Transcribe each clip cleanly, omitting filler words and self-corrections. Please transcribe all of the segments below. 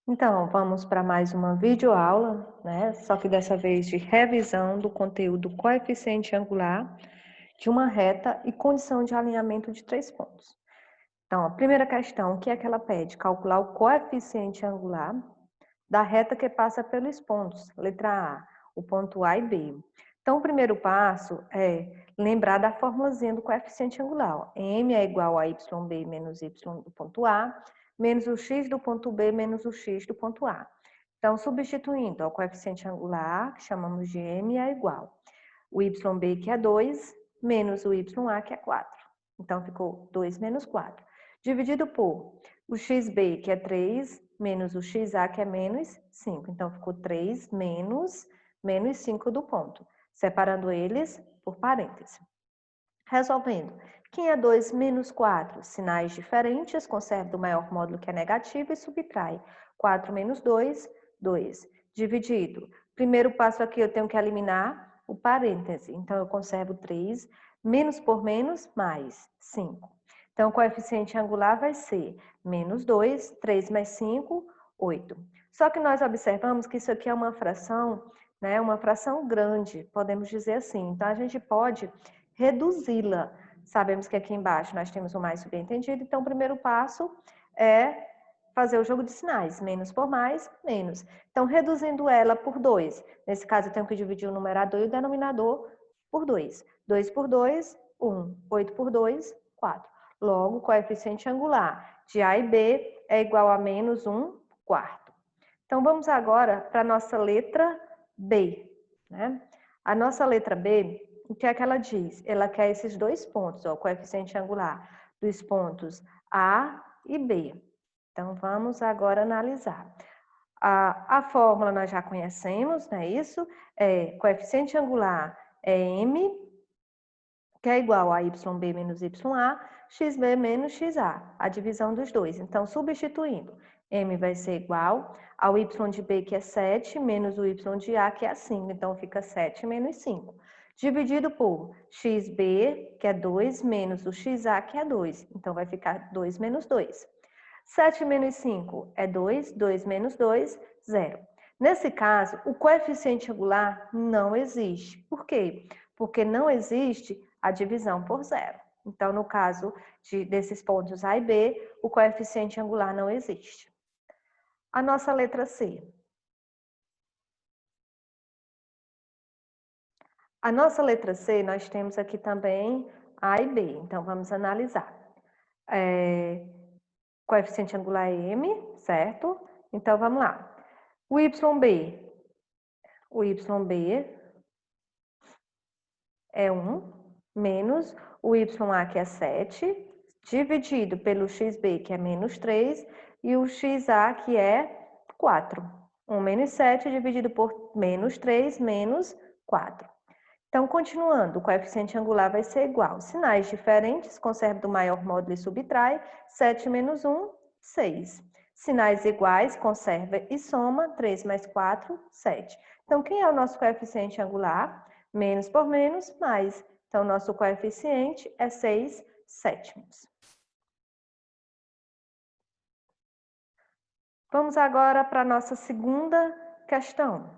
Então, vamos para mais uma videoaula, né? Só que dessa vez de revisão do conteúdo coeficiente angular de uma reta e condição de alinhamento de 3 pontos. Então, a primeira questão, o que é que ela pede? Calcular o coeficiente angular da reta que passa pelos pontos. Letra A, o ponto A e B. Então, o primeiro passo é lembrar da formulazinha do coeficiente angular. M é igual a YB menos Y do ponto A, menos o X do ponto B menos o X do ponto A. Então, substituindo o coeficiente angular, que chamamos de M, é igual o YB, que é 2, menos o YA, que é 4. Então, ficou 2 menos 4. Dividido por o XB, que é 3, menos o XA, que é menos 5. Então, ficou 3 menos 5 do ponto. Separando eles por parêntese. Resolvendo. Quem é 2 menos 4? Sinais diferentes, conserva o maior módulo que é negativo e subtrai. 4 menos 2, 2. Dividido. Primeiro passo aqui eu tenho que eliminar o parêntese. Então, eu conservo 3. Menos por menos, mais 5. Então, o coeficiente angular vai ser menos 2, 3 mais 5, 8. Só que nós observamos que isso aqui é uma fração, né? Uma fração grande, podemos dizer assim. Então, a gente pode reduzi-la. Sabemos que aqui embaixo nós temos o mais subentendido, então o primeiro passo é fazer o jogo de sinais, menos por mais, menos. Então, reduzindo ela por 2. Nesse caso, eu tenho que dividir o numerador e o denominador por 2. 2 por 2, 1. 8 por 2, 4. Logo, o coeficiente angular de A e B é igual a menos 1 quarto. Então, vamos agora para a nossa letra B, né? A nossa letra B, o que é que ela diz? Ela quer esses dois pontos, ó, o coeficiente angular dos pontos A e B. Então, vamos agora analisar. A fórmula nós já conhecemos, não é isso? Coeficiente angular é M, que é igual a YB menos YA, XB menos XA, a divisão dos dois. Então, substituindo, M vai ser igual ao Y de B, que é 7, menos o Y de A, que é 5. Então, fica 7 menos 5. Dividido por XB, que é 2, menos o XA, que é 2. Então, vai ficar 2 menos 2. 7 menos 5 é 2, 2 menos 2, 0. Nesse caso, o coeficiente angular não existe. Por quê? Porque não existe a divisão por zero. Então, no caso desses pontos A e B, o coeficiente angular não existe. A nossa letra C. A nossa letra C, nós temos aqui também A e B. Então, vamos analisar. Coeficiente angular é M, certo? Então, vamos lá. O YB é 1, menos o YA, que é 7, dividido pelo XB, que é menos 3, e o XA, que é 4. 1 menos 7 dividido por menos 3, menos 4. Então, continuando, o coeficiente angular vai ser igual. Sinais diferentes, conserva do maior módulo e subtrai. 7 menos 1, 6. Sinais iguais, conserva e soma. 3 mais 4, 7. Então, quem é o nosso coeficiente angular? Menos por menos, mais. Então, nosso coeficiente é 6 sétimos. Vamos agora para a nossa segunda questão.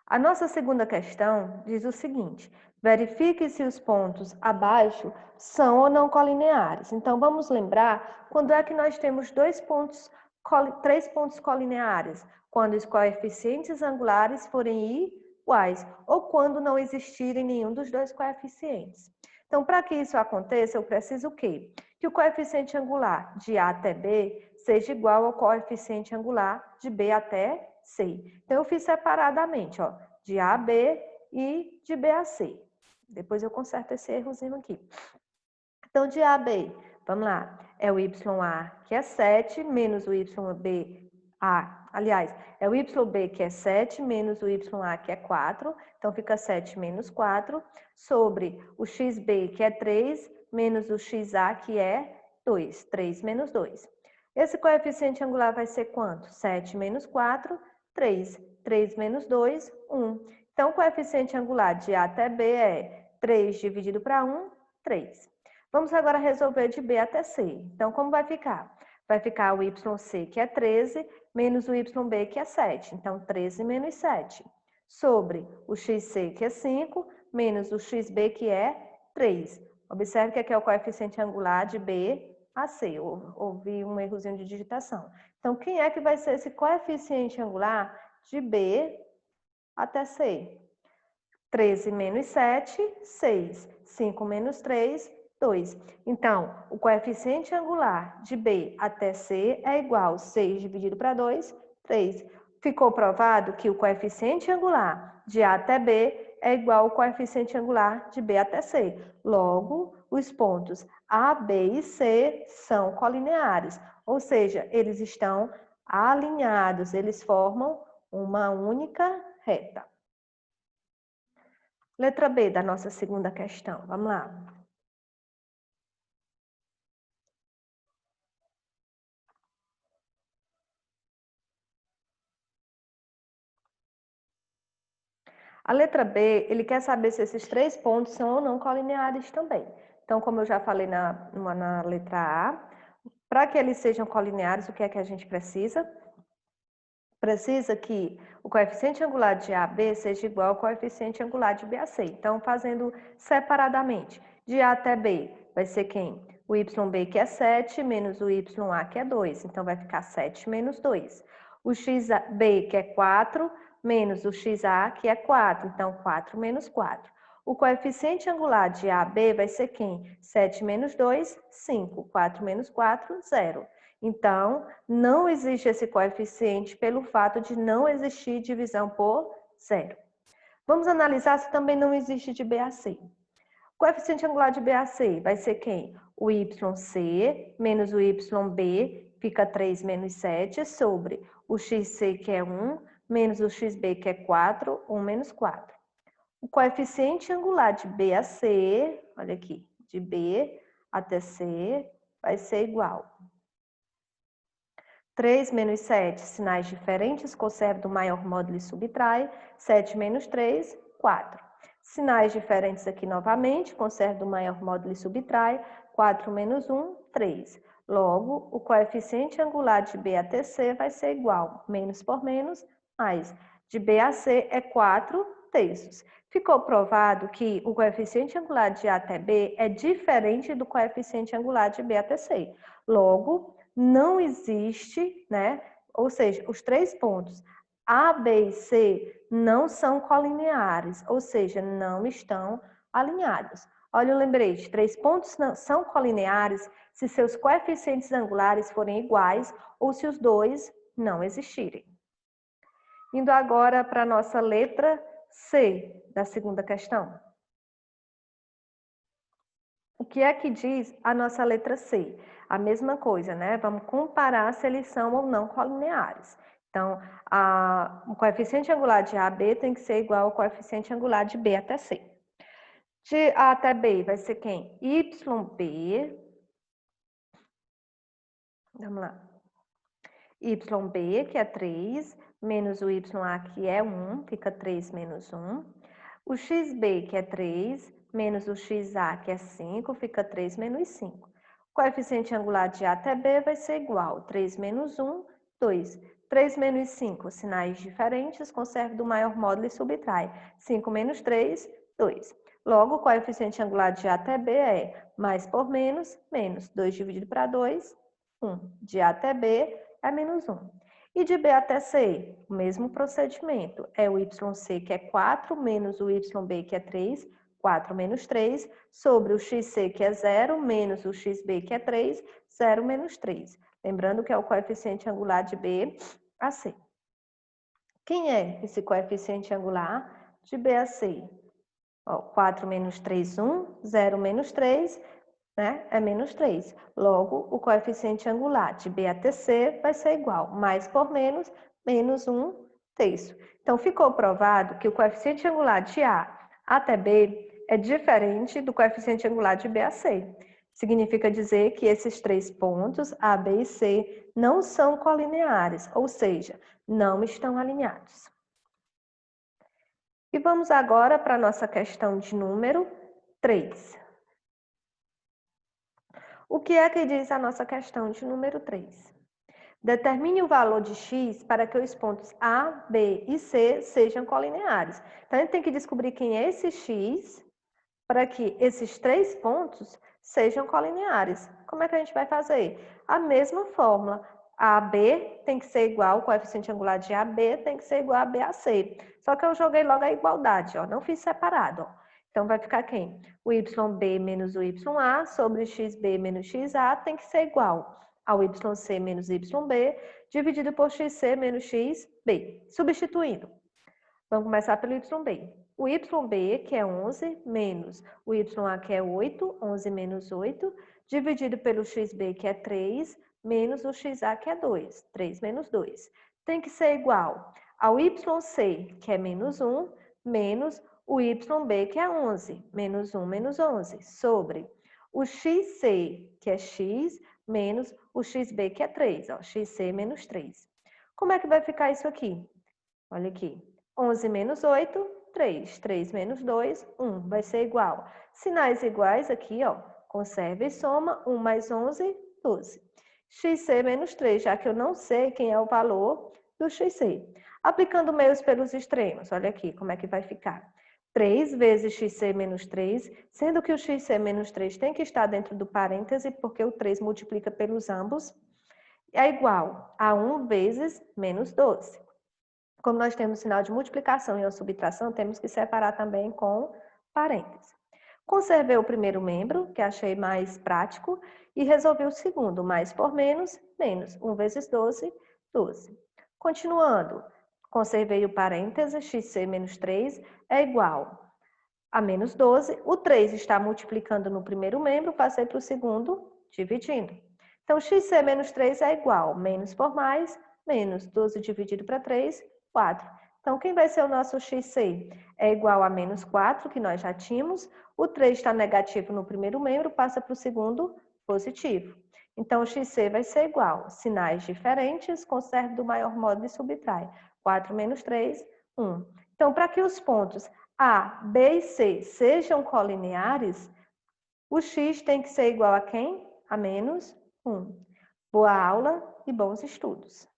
A nossa segunda questão diz o seguinte: verifique se os pontos abaixo são ou não colineares. Então, vamos lembrar quando é que nós temos três pontos colineares? Quando os coeficientes angulares forem iguais ou quando não existirem nenhum dos dois coeficientes. Então, para que isso aconteça, eu preciso o quê? Que o coeficiente angular de A até B seja igual ao coeficiente angular de B até C. Então, eu fiz separadamente, ó, de A a B e de B a C. Depois eu conserto esse errozinho aqui. Então, de A a B, vamos lá, é o YA, que é 7, menos o YB, é o YB, que é 7, menos o YA, que é 4. Então, fica 7 menos 4, sobre o XB, que é 3, menos o XA, que é 2. 3 menos 2. Esse coeficiente angular vai ser quanto? 7 menos 4, 3. 3 menos 2, 1. Então, o coeficiente angular de A até B é 3 dividido para 1, 3. Vamos agora resolver de B até C. Então, como vai ficar? vai ficar o YC, que é 13, menos o YB, que é 7. Então, 13 menos 7. Sobre o XC, que é 5, menos o XB, que é 3. Observe que aqui é o coeficiente angular de B a C. Houve um errozinho de digitação. Então, quem é que vai ser esse coeficiente angular de B até C? 13 menos 7, 6. 5 menos 3, 2. Então, o coeficiente angular de B até C é igual a 6 dividido para 2, 3. Ficou provado que o coeficiente angular de A até B é igual ao coeficiente angular de B até C. Logo, os pontos A, B e C são colineares, ou seja, eles estão alinhados, eles formam uma única reta. Letra B da nossa segunda questão. Vamos lá. A letra B, ele quer saber se esses 3 pontos são ou não colineares também. Então, como eu já falei na letra A, para que eles sejam colineares, o que é que a gente precisa? Precisa que o coeficiente angular de AB seja igual ao coeficiente angular de BAC. Então, fazendo separadamente, de A até B, vai ser quem? O YB, que é 7, menos o YA, que é 2. Então, vai ficar 7 menos 2. O XB, que é 4, menos o XA, que é 4. Então, 4 menos 4. O coeficiente angular de AB vai ser quem? 7 menos 2, 5. 4 menos 4, 0. Então, não existe esse coeficiente pelo fato de não existir divisão por zero. Vamos analisar se também não existe de BAC. O coeficiente angular de BAC vai ser quem? O YC menos o YB, fica 3 menos 7, sobre o XC, que é 1, menos o XB, que é 4, 1 menos 4. O coeficiente angular de BAC, olha aqui, de B até C, vai ser igual 3 menos 7, sinais diferentes, conserva do maior módulo e subtrai. 7 menos 3, 4. Sinais diferentes aqui novamente, conserva do maior módulo e subtrai. 4 menos 1, 3. Logo, o coeficiente angular de B até C vai ser igual, menos por menos, mais. De B a C é 4 terços. Ficou provado que o coeficiente angular de A até B é diferente do coeficiente angular de B até C. Logo, não existe, né? Ou seja, os 3 pontos A, B e C não são colineares, ou seja, não estão alinhados. Olha o lembrete, 3 pontos não são colineares se seus coeficientes angulares forem iguais ou se os dois não existirem. Indo agora para a nossa letra C da segunda questão. O que é que diz a nossa letra C? A mesma coisa, né? Vamos comparar se eles são ou não colineares. Então, o coeficiente angular de A a B tem que ser igual ao coeficiente angular de B até C. De A até B vai ser quem? YB. Vamos lá. YB, que é 3, menos o YA, que é 1, fica 3 menos 1. O XB, que é 3, menos o XA, que é 5, fica 3 menos 5. O coeficiente angular de A até B vai ser igual, 3 menos 1, 2. 3 menos 5, sinais diferentes, conserva do maior módulo e subtrai. 5 menos 3, 2. Logo, o coeficiente angular de A até B é mais por menos, menos. 2 dividido para 2, 1. De A até B é menos 1. E de B até C, o mesmo procedimento. É o YC, que é 4, menos o YB, que é 3, 4 menos 3, sobre o XC, que é 0, menos o XB, que é 3, 0 menos 3. Lembrando que é o coeficiente angular de B a C. Quem é esse coeficiente angular de B a C? 4 menos 3, 1, 0 menos 3, né? É menos 3. Logo, o coeficiente angular de B até C vai ser igual, mais por menos, menos 1 terço. Então, ficou provado que o coeficiente angular de A até B é diferente do coeficiente angular de B a C. Significa dizer que esses 3 pontos, A, B e C, não são colineares, ou seja, não estão alinhados. E vamos agora para a nossa questão de número 3. O que é que diz a nossa questão de número 3? Determine o valor de x para que os pontos A, B e C sejam colineares. Então, a gente tem que descobrir quem é esse x para que esses 3 pontos sejam colineares. Como é que a gente vai fazer? A mesma fórmula. AB tem que ser igual, o coeficiente angular de AB tem que ser igual a BAC. Só que eu joguei logo a igualdade, ó, não fiz separado. Ó. Então, vai ficar quem? O YB menos o YA sobre XB menos XA tem que ser igual ao YC menos YB dividido por XC menos XB. Substituindo. Vamos começar pelo YB. O YB, que é 11, menos o YA, que é 8, 11 menos 8, dividido pelo XB, que é 3, menos o XA, que é 2, 3 menos 2. Tem que ser igual ao YC, que é menos 1, menos o YB, que é 11, menos 1 menos 11, sobre o XC, que é x, menos o XB, que é 3, ó, XC menos 3. Como é que vai ficar isso aqui? Olha aqui. 11 menos 8, 3. 3 menos 2, 1. Vai ser igual. Sinais iguais aqui, ó. Conserva e soma. 1 mais 11, 12. XC menos 3, já que eu não sei quem é o valor do XC. Aplicando meios pelos extremos, olha aqui como é que vai ficar. 3 vezes XC menos 3, sendo que o XC menos 3 tem que estar dentro do parêntese, porque o 3 multiplica pelos ambos, é igual a 1 vezes menos 12. Como nós temos sinal de multiplicação e uma subtração, temos que separar também com parênteses. Conservei o primeiro membro, que achei mais prático, e resolvi o segundo, mais por menos, menos. 1 vezes 12, 12. Continuando, conservei o parêntese, xc menos 3 é igual a menos 12. O 3 está multiplicando no primeiro membro, passei para o segundo, dividindo. Então, xc menos 3 é igual, menos por mais, menos 12 dividido para 3, 4. Então, quem vai ser o nosso XC? É igual a menos 4, que nós já tínhamos. O 3 está negativo no primeiro membro, passa para o segundo positivo. Então, o XC vai ser igual. Sinais diferentes, conserve do maior modo e subtrai. 4 menos 3, 1. Então, para que os pontos A, B e C sejam colineares, o X tem que ser igual a quem? A menos 1. Boa aula e bons estudos.